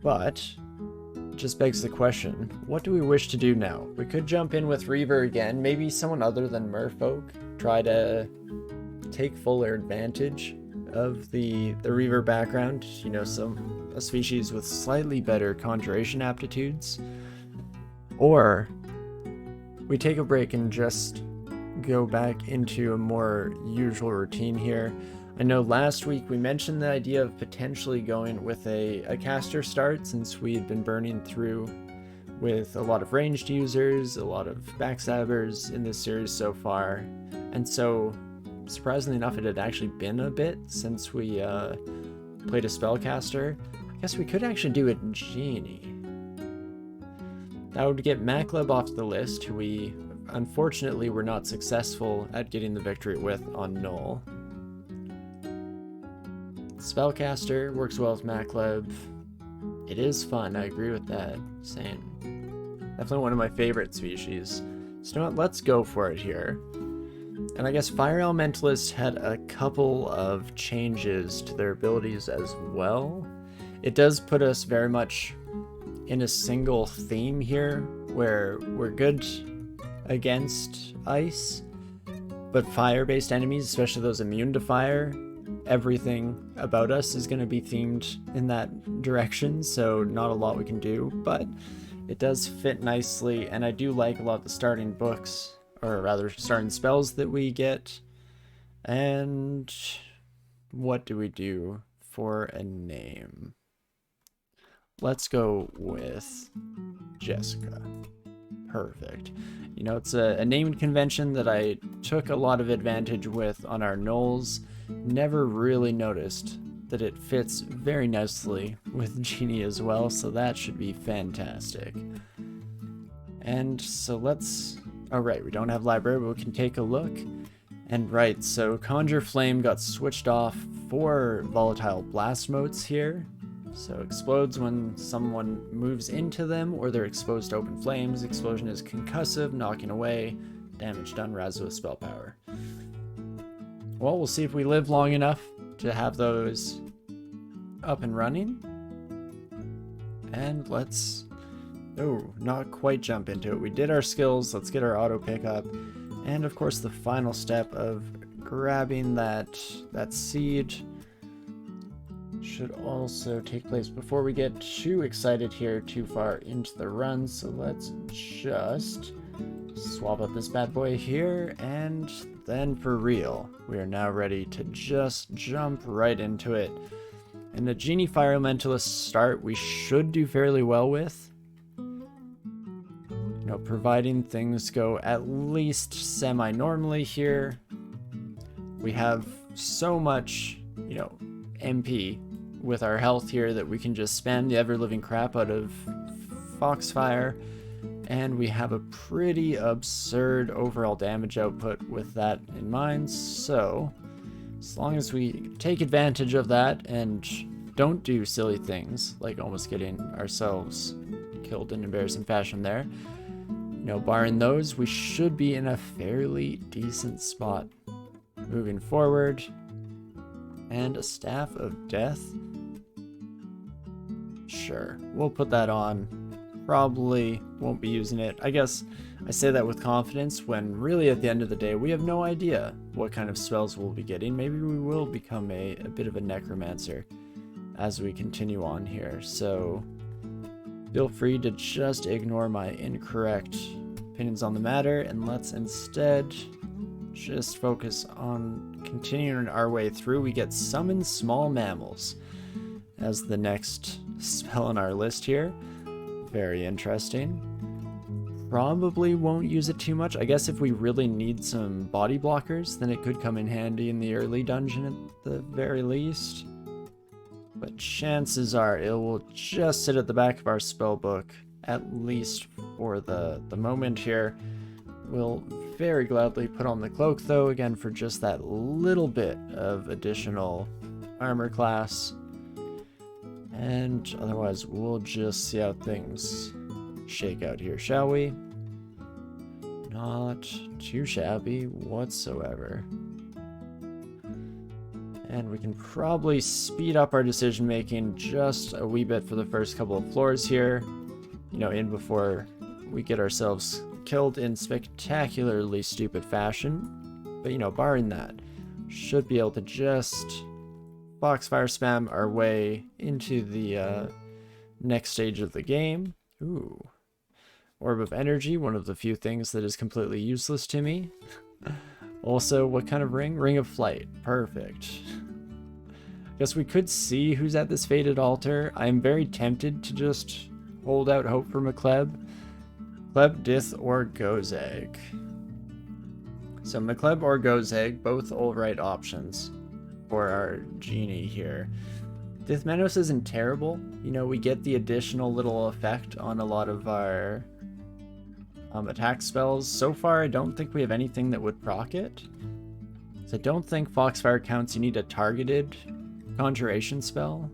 But just begs the question, what do we wish to do now? We could jump in with Reaver again, maybe someone other than Merfolk, try to take fuller advantage of the Reaver background, you know, a species with slightly better conjuration aptitudes. Or we take a break and just go back into a more usual routine here. I know last week we mentioned the idea of potentially going with a caster start, since we had been burning through with a lot of ranged users, a lot of backstabbers in this series so far. And so, surprisingly enough, it had actually been a bit since we played a spellcaster. I guess we could actually do a genie. That would get Makhleb off the list, who we unfortunately were not successful at getting the victory with on Null. Spellcaster works well with Makhleb. It is fun, I agree with that. Same. Definitely one of my favorite species. So you know what, let's go for it here. And I guess Fire Elementalists had a couple of changes to their abilities as well. It does put us very much in a single theme here, where we're good against ice, but fire-based enemies, especially those immune to fire, everything about us is going to be themed in that direction, so not a lot we can do, but it does fit nicely, and I do like a lot of the starting books, or rather starting spells that we get. And what do we do for a name? Let's go with Jessica. Perfect. You know, it's a naming convention that I took a lot of advantage with on our Knolls. Never really noticed that it fits very nicely with Genie as well, so that should be fantastic. And so let's... Oh right, we don't have library, but we can take a look. And right, so Conjure Flame got switched off for volatile blast motes here. So explodes when someone moves into them or they're exposed to open flames. Explosion is concussive, knocking away. Damage done, Razo with spell power. Well, we'll see if we live long enough to have those up and running. And let's... Oh, not quite jump into it. We did our skills. Let's get our auto pickup. And of course the final step of grabbing that seed should also take place before we get too excited here too far into the run. So let's just swap up this bad boy here, and then for real, we are now ready to just jump right into it. And the Genie Fire Elementalist start we should do fairly well with. You know, providing things go at least semi-normally here. We have so much, you know, MP with our health here that we can just spam the ever-living crap out of Foxfire, and we have a pretty absurd overall damage output with that in mind. So as long as we take advantage of that and don't do silly things like almost getting ourselves killed in embarrassing fashion there, you know, barring those, we should be in a fairly decent spot moving forward. And a Staff of Death. Sure, we'll put that on. Probably won't be using it. I guess I say that with confidence when really at the end of the day we have no idea what kind of spells we'll be getting. Maybe we will become a bit of a necromancer as we continue on here. So feel free to just ignore my incorrect opinions on the matter, and let's instead just focus on continuing our way through. We get Summon Small Mammals as the next spell on our list here. Very interesting. Probably won't use it too much. I guess if we really need some body blockers, then it could come in handy in the early dungeon at the very least. But chances are it will just sit at the back of our spell book, at least for the moment here. We'll very gladly put on the cloak though, again for just that little bit of additional armor class. And otherwise we'll just see how things shake out here, shall we? Not too shabby whatsoever. And we can probably speed up our decision making just a wee bit for the first couple of floors here. You know, in before we get ourselves killed in spectacularly stupid fashion. But, you know, barring that, should be able to just Foxfire spam our way into the next stage of the game. Ooh. Orb of Energy, one of the few things that is completely useless to me. Also, what kind of ring? Ring of Flight. Perfect. Guess we could see who's at this Fated Altar. I am very tempted to just hold out hope for Makhleb. Makhleb, Dith, or Gozeg. So Makhleb or Gozeg, both alright options for our genie here. Dith Menos isn't terrible. You know, we get the additional little effect on a lot of our attack spells. So far, I don't think we have anything that would proc it. So I don't think Foxfire counts. You need a targeted conjuration spell.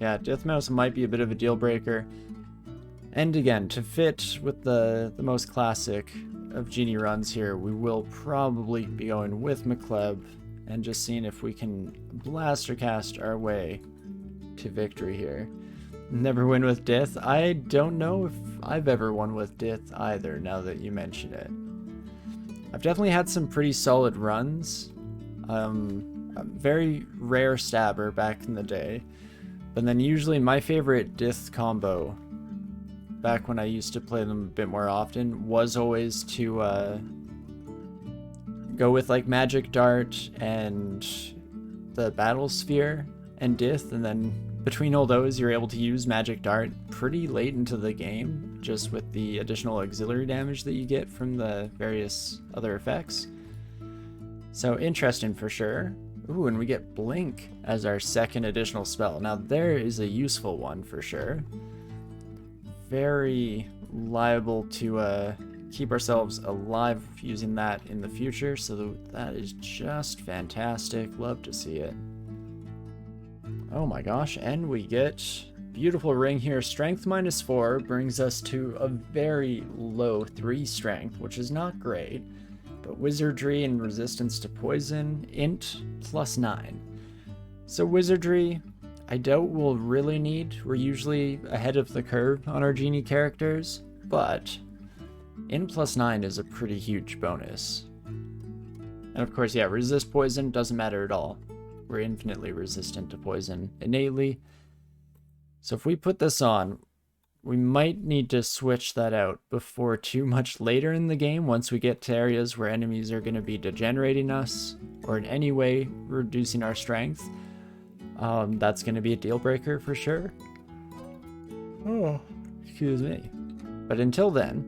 Yeah, Death Mouse might be a bit of a deal breaker. And again, to fit with the most classic of genie runs here, we will probably be going with Makhleb and just seeing if we can blaster cast our way to victory here. Never win with Dith. I don't know if I've ever won with Dith either, now that you mention it. I've definitely had some pretty solid runs. A very rare stabber back in the day. But then usually my favorite Dith combo, back when I used to play them a bit more often, was always to go with like Magic Dart and the Battle Sphere and Dith, and then between all those you're able to use Magic Dart pretty late into the game, just with the additional auxiliary damage that you get from the various other effects. So interesting for sure. Ooh, and we get Blink as our second additional spell. Now there is a useful one for sure. Very liable to keep ourselves alive using that in the future, so that is just fantastic. Love to see it. Oh my gosh, and we get beautiful ring here. Strength -4 brings us to a very low 3 strength, which is not great. But wizardry and resistance to poison, int +9. So wizardry, I doubt we'll really need. We're usually ahead of the curve on our genie characters, but int +9 is a pretty huge bonus. And of course, yeah, resist poison doesn't matter at all. We're infinitely resistant to poison innately. So if we put this on, we might need to switch that out before too much later in the game, once we get to areas where enemies are going to be degenerating us, or in any way reducing our strength. That's going to be a deal breaker for sure. Oh, excuse me. But until then,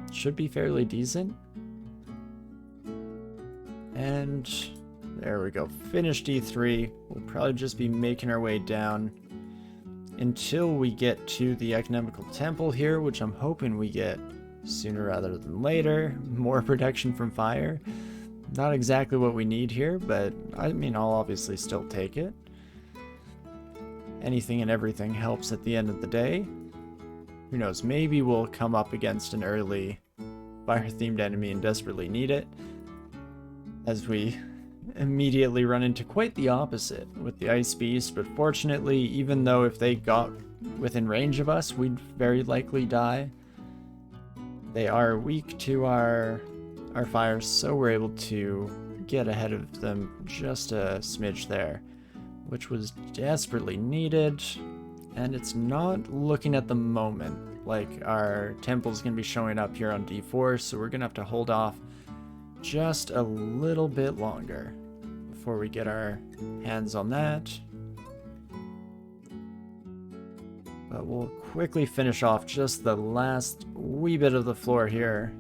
it should be fairly decent. And there we go. Finished D3. We'll probably just be making our way down until we get to the Economical Temple here, which I'm hoping we get sooner rather than later. More protection from fire. Not exactly what we need here, but I mean, I'll obviously still take it. Anything and everything helps at the end of the day. Who knows, maybe we'll come up against an early fire-themed enemy and desperately need it, as we immediately run into quite the opposite with the Ice Beast. But fortunately, even though if they got within range of us, we'd very likely die, they are weak to our fire, so we're able to get ahead of them just a smidge there, which was desperately needed. And it's not looking at the moment like our temple's gonna be showing up here on D4, so we're gonna have to hold off just a little bit longer before we get our hands on that. But we'll quickly finish off just the last wee bit of the floor here.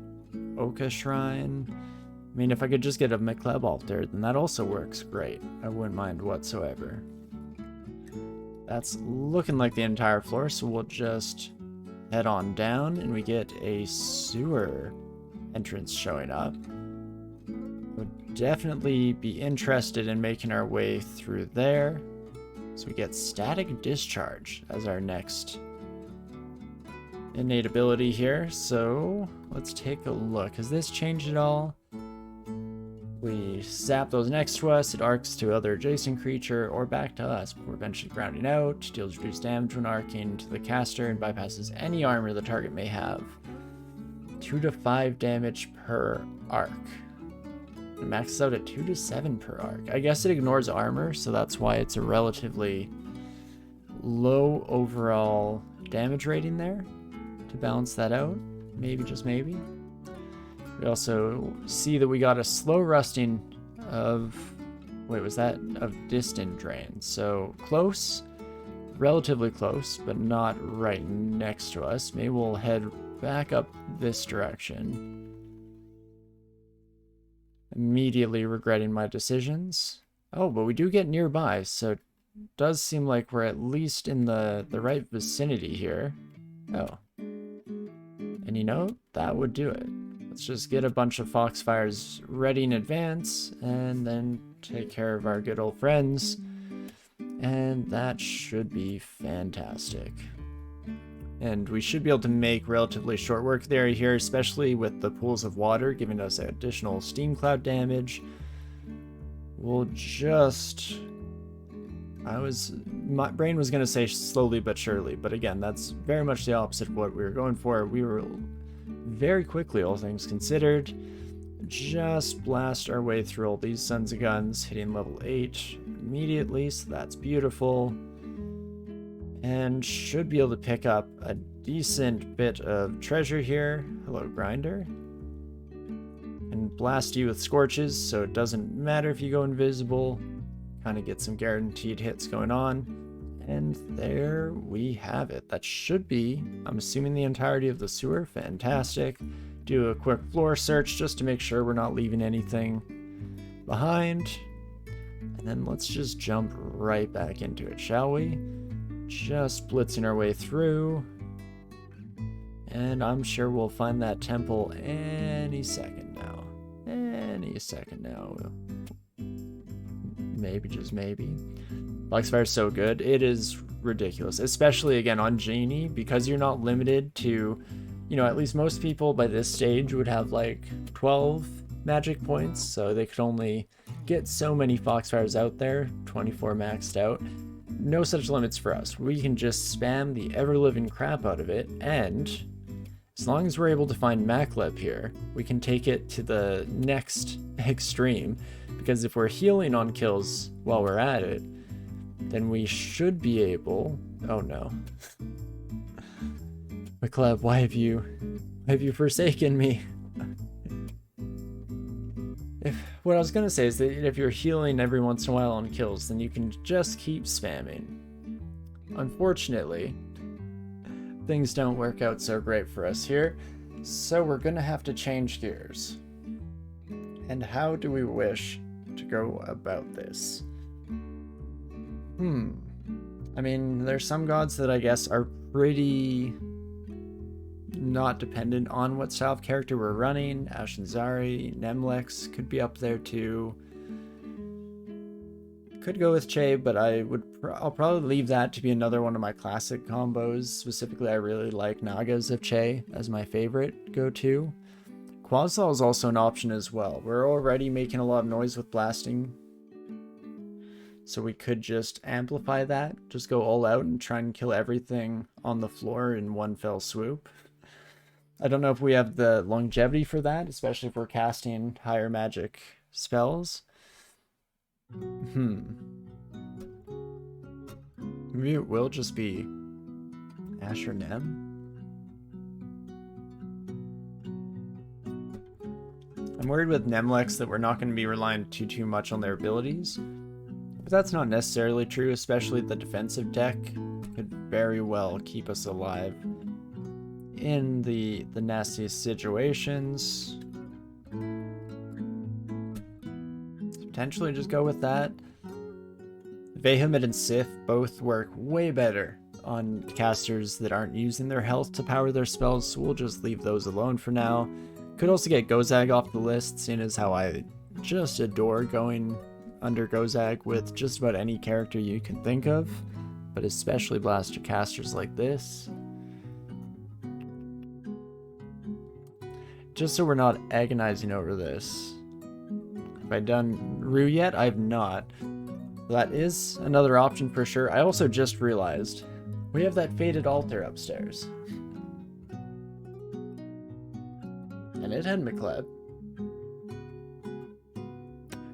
Oka Shrine. I mean, if I could just get a Makhleb altar, then that also works great. I wouldn't mind whatsoever. That's looking like the entire floor, so we'll just head on down, and we get a sewer entrance showing up. Would definitely be interested in making our way through there. So we get Static Discharge as our next innate ability here. So let's take a look. Has this changed at all? We zap those next to us, it arcs to other adjacent creature or back to us before eventually grounding out, deals reduced damage when arcing to the caster and bypasses any armor the target may have. 2 to 5 damage per arc. It maxes out at 2 to 7 per arc. I guess it ignores armor, so that's why it's a relatively low overall damage rating there to balance that out. Maybe, just maybe. We also see that we got a slow rusting of, wait, was that of distant drain? So close, relatively close, but not right next to us. Maybe we'll head back up this direction. Immediately regretting my decisions. Oh, but we do get nearby, so it does seem like we're at least in the right vicinity here. Oh. And you know, that would do it. Let's just get a bunch of Foxfires ready in advance, and then take care of our good old friends. And that should be fantastic. And we should be able to make relatively short work of the area here, especially with the pools of water giving us additional steam cloud damage. We'll just... my brain was going to say slowly but surely, but again, that's very much the opposite of what we were going for. We were very quickly, all things considered, just blast our way through all these sons of guns, hitting level 8 immediately, so that's beautiful. And should be able to pick up a decent bit of treasure here. Hello, Grinder. And blast you with Scorches, so it doesn't matter if you go invisible. Kind of get some guaranteed hits going on. And there we have it. That should be, I'm assuming, the entirety of the sewer. Fantastic. Do a quick floor search just to make sure we're not leaving anything behind. And then let's just jump right back into it, shall we? Just blitzing our way through. And I'm sure we'll find that temple any second now. Any second now. Maybe, just maybe. Foxfire's so good. It is ridiculous. Especially, again, on Genie, because you're not limited to, you know, at least most people by this stage would have like 12 magic points, so they could only get so many Foxfires out there, 24 maxed out. No such limits for us. We can just spam the ever-living crap out of it, and as long as we're able to find Makhleb here, we can take it to the next extreme, because if we're healing on kills while we're at it, then we should be able... Oh no. Makhleb, why have you forsaken me? What I was gonna say is that if you're healing every once in a while on kills, then you can just keep spamming. Unfortunately, things don't work out so great for us here, so we're gonna have to change gears. And how do we wish to go about this? I mean, there's some gods that I guess are pretty not dependent on what style of character we're running. Ashnzari, Nemlex could be up there too. Could go with Che, but I'll probably leave that to be another one of my classic combos. Specifically, I really like Nagas of Che as my favorite go-to. Quasal is also an option as well. We're already making a lot of noise with blasting, so we could just amplify that, just go all out and try and kill everything on the floor in one fell swoop. I don't know if we have the longevity for that, especially if we're casting higher magic spells. Maybe it will just be Asher Nem. I'm worried with Nemlex that we're not going to be relying too much on their abilities. But that's not necessarily true, especially the defensive deck could very well keep us alive in the nastiest situations. Potentially just go with that. Vehement and Sith both work way better on casters that aren't using their health to power their spells, so we'll just leave those alone for now. Could also get Gozag off the list, seeing as how I just adore going under Gozag with just about any character you can think of, but especially blaster casters like this. Just so we're not agonizing over this, I Have I done Rue yet? I've not. That is another option for sure. I also just realized we have that faded altar upstairs. And it had Makhleb.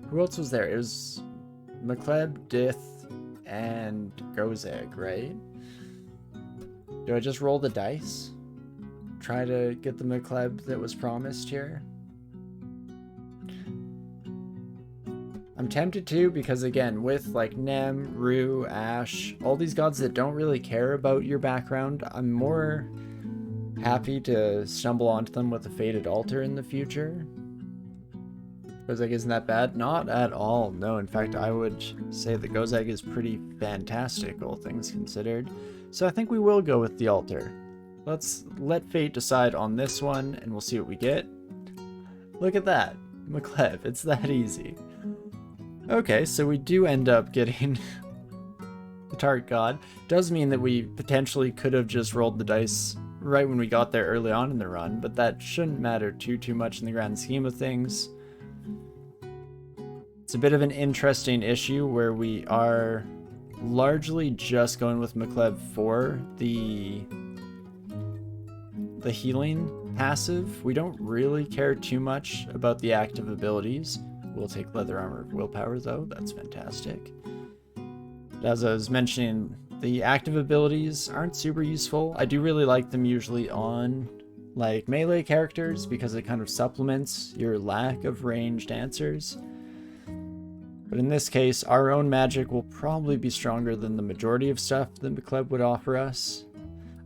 Who else was there? It was Makhleb, Dith, and Gozag, right? Do I just roll the dice? Try to get the Makhleb that was promised here? I'm tempted to, because again, with like Nem, Rue, Ash, all these gods that don't really care about your background, I'm more happy to stumble onto them with a faded altar in the future. Gozag isn't that bad? Not at all. No, in fact, I would say that Gozag is pretty fantastic, all things considered. So I think we will go with the altar. Let's let fate decide on this one, and we'll see what we get. Look at that. Makhleb, it's that easy. Okay, so we do end up getting the target god. Does mean that we potentially could have just rolled the dice right when we got there early on in the run, but that shouldn't matter too much in the grand scheme of things. It's a bit of an interesting issue where we are largely just going with Makhleb for the healing passive. We don't really care too much about the active abilities. We'll take Leather Armor of Willpower though, that's fantastic. As I was mentioning, the active abilities aren't super useful. I do really like them usually on like melee characters because it kind of supplements your lack of ranged answers. But in this case, our own magic will probably be stronger than the majority of stuff that Makhleb would offer us.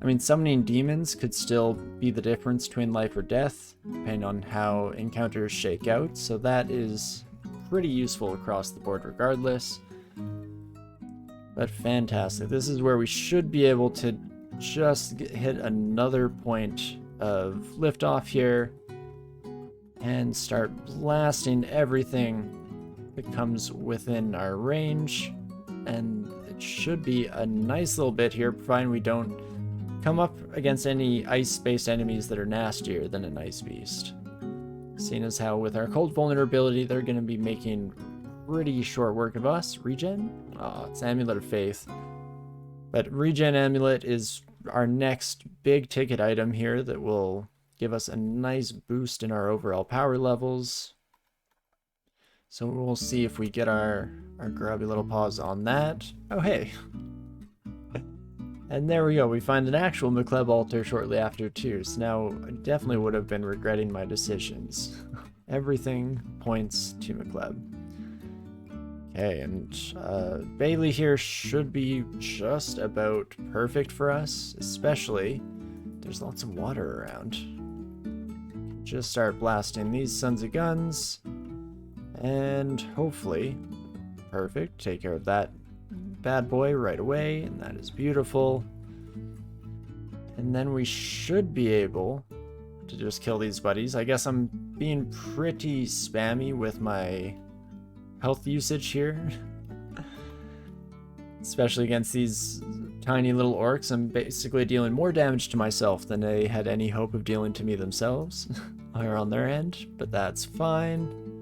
I mean, summoning demons could still be the difference between life or death, depending on how encounters shake out, so that is pretty useful across the board regardless. But fantastic. This is where we should be able to just hit another point of liftoff here and start blasting everything that comes within our range. And it should be a nice little bit here, providing we don't come up against any ice-based enemies that are nastier than an ice beast. Seeing as how with our cold vulnerability, they're going to be making pretty short work of us. Regen? Oh, it's Amulet of Faith. But Regen Amulet is our next big ticket item here that will give us a nice boost in our overall power levels. So we'll see if we get our grubby little paws on that. Oh, hey. And there we go, we find an actual Makhleb altar shortly after too, so now I definitely would have been regretting my decisions. Everything points to Makhleb. Okay, and Bailey here should be just about perfect for us, especially there's lots of water around. Just start blasting these sons of guns, and hopefully, perfect, take care of that bad boy right away, and that is beautiful. And then we should be able to just kill these buddies. I guess I'm being pretty spammy with my health usage here. Especially against these tiny little orcs. I'm basically dealing more damage to myself than they had any hope of dealing to me themselves or on their end, but that's fine.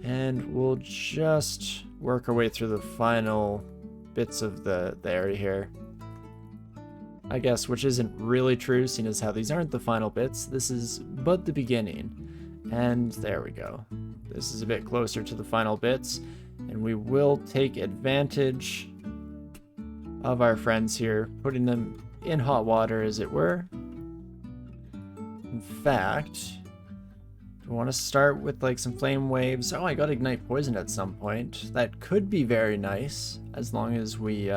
And we'll just work our way through the final bits of the area here. I guess, which isn't really true, seeing as how these aren't the final bits. This is but the beginning. And there we go. This is a bit closer to the final bits, and we will take advantage of our friends here, putting them in hot water, as it were. In fact, we want to start with like some flame waves. Oh, I got ignite poison at some point. That could be very nice, as long as we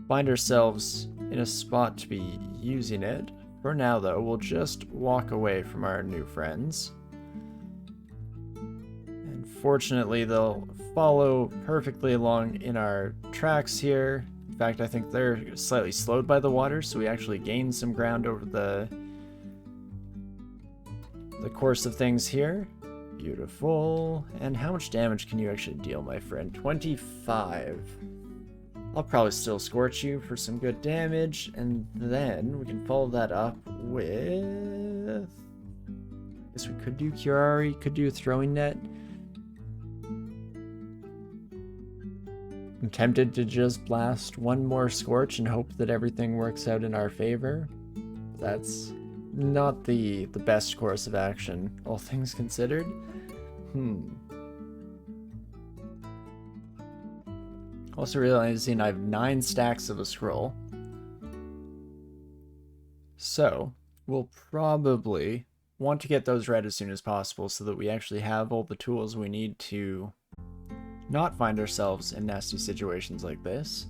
find ourselves in a spot to be using it. For now, though, we'll just walk away from our new friends. And fortunately, they'll follow perfectly along in our tracks here. In fact, I think they're slightly slowed by the water, so we actually gain some ground over the course of things here. Beautiful. And how much damage can you actually deal, my friend? 25. I'll probably still scorch you for some good damage, and then we can follow that up with Guess we could do Curari, could do a throwing net. I'm tempted to just blast one more Scorch and hope that everything works out in our favor. That's not the best course of action, all things considered. Also realizing I have 9 stacks of a scroll. So, we'll probably want to get those read as soon as possible so that we actually have all the tools we need to not find ourselves in nasty situations like this.